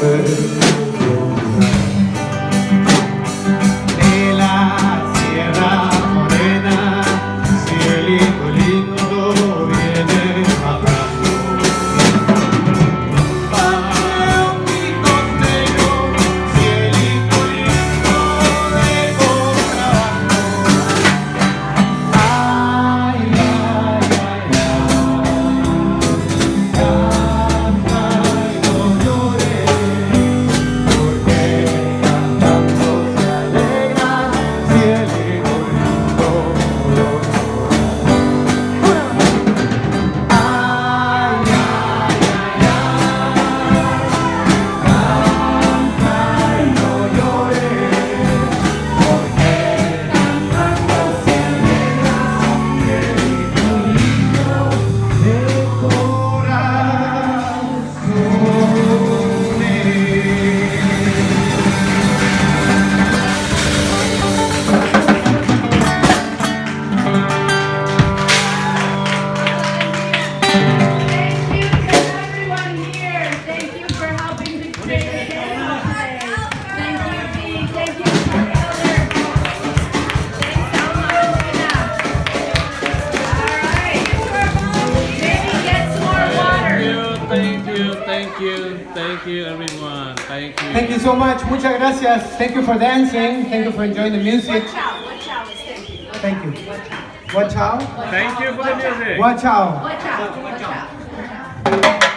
de la Sierra Morena, cielito lindo viene bajando. Para un picoteo, cielito lindo de contrabando. Ay, ay, ay, ay, canta y no llores, porque cantando se alegra, cielito lindo. Ay, ay, ay, ay, canta y no llores, porque cantando se alegra, cielito lindo de corazones. Thank you to everyone here. Thank you for helping to create the video today. Thank you, Dee. Thank you, Elder. Thanks, Alma and Lena. All right. Maybe get some more water. Thank you, everyone. Thank you. Thank you so much. Muchas gracias. Thank you for dancing. Thank you for enjoying the music. Watch out is thank you. Thank you. Watch out. Thank you for the music. Watch out. Watch out.